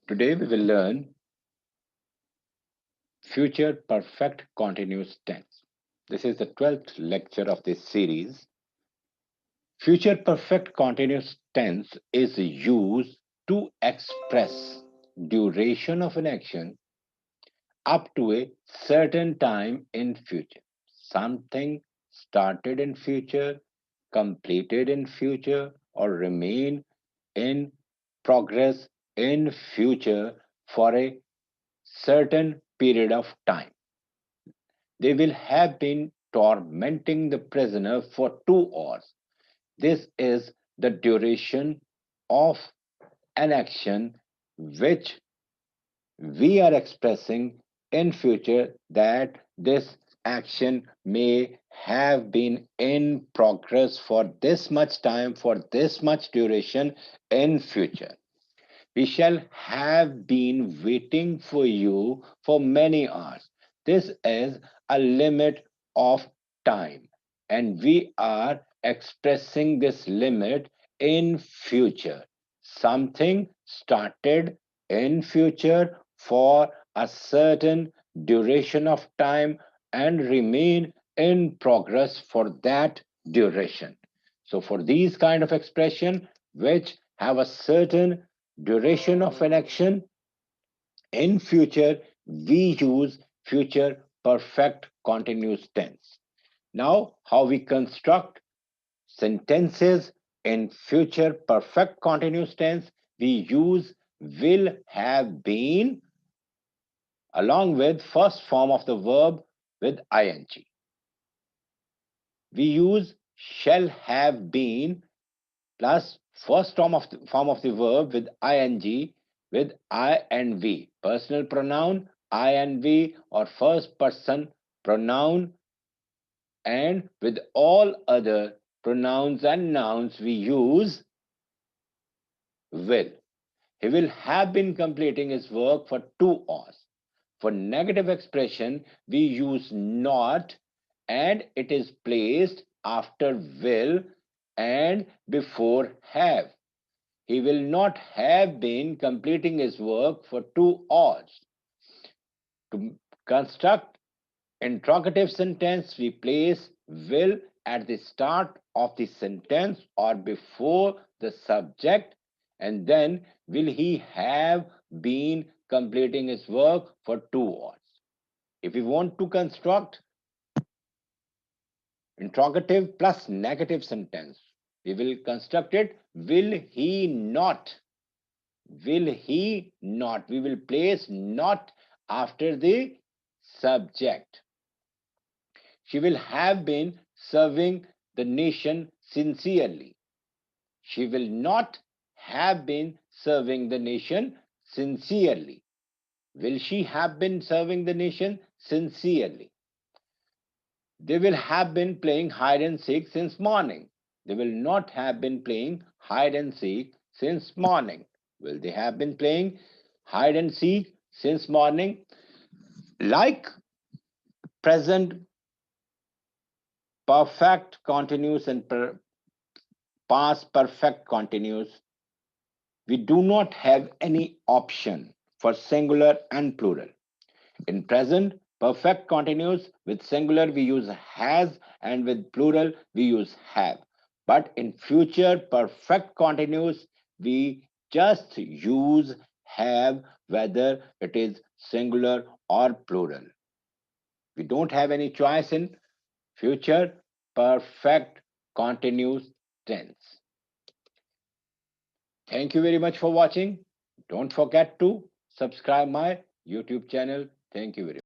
Today we will learn future perfect continuous tense. This is the 12th lecture of this series. Future perfect continuous tense is used to express duration of an action up to a certain time in future. Something started in future, completed in future, or remain in progress in future for a certain period of time. They will have been tormenting the prisoner for 2 hours. This is the duration of an action which we are expressing in future that this action may have been in progress for this much time, for this much duration in future. We shall have been waiting for you for many hours. This is a limit of time, and we are expressing this limit in future. Something started in future for a certain duration of time and remain in progress for that duration. So for these kind of expression which have a certain duration of an action in future, we use future perfect continuous tense. Now, how we construct sentences in future perfect continuous tense? We use will have been along with first form of the verb with ing. We use shall have been plus first form of the verb with ing with I and we, personal pronoun I and we, or first person pronoun, and with all other pronouns and nouns we use will. He will have been completing his work for 2 hours. For negative expression, we use not and it is placed after will and before have. He will not have been completing his work for 2 hours. To construct interrogative sentence, we place will at the start of the sentence or before the subject, and then will he have been completing his work for 2 hours. If we want to construct interrogative plus negative sentence, we will construct it will he not. Will he not? We will place not after the subject. She will have been serving the nation sincerely. She will not have been serving the nation sincerely. Will she have been serving the nation sincerely? They will have been playing hide and seek since morning. They will not have been playing hide and seek since morning. Will they have been playing hide and seek since morning? Like present perfect continuous and past perfect continuous, we do not have any option for singular and plural. In present perfect continuous, with singular we use has and with plural we use have. But in future perfect continuous, we just use have whether it is singular or plural. We don't have any choice in future perfect continuous tense. Thank you very much for watching. Don't forget to subscribe my YouTube channel. Thank you very much.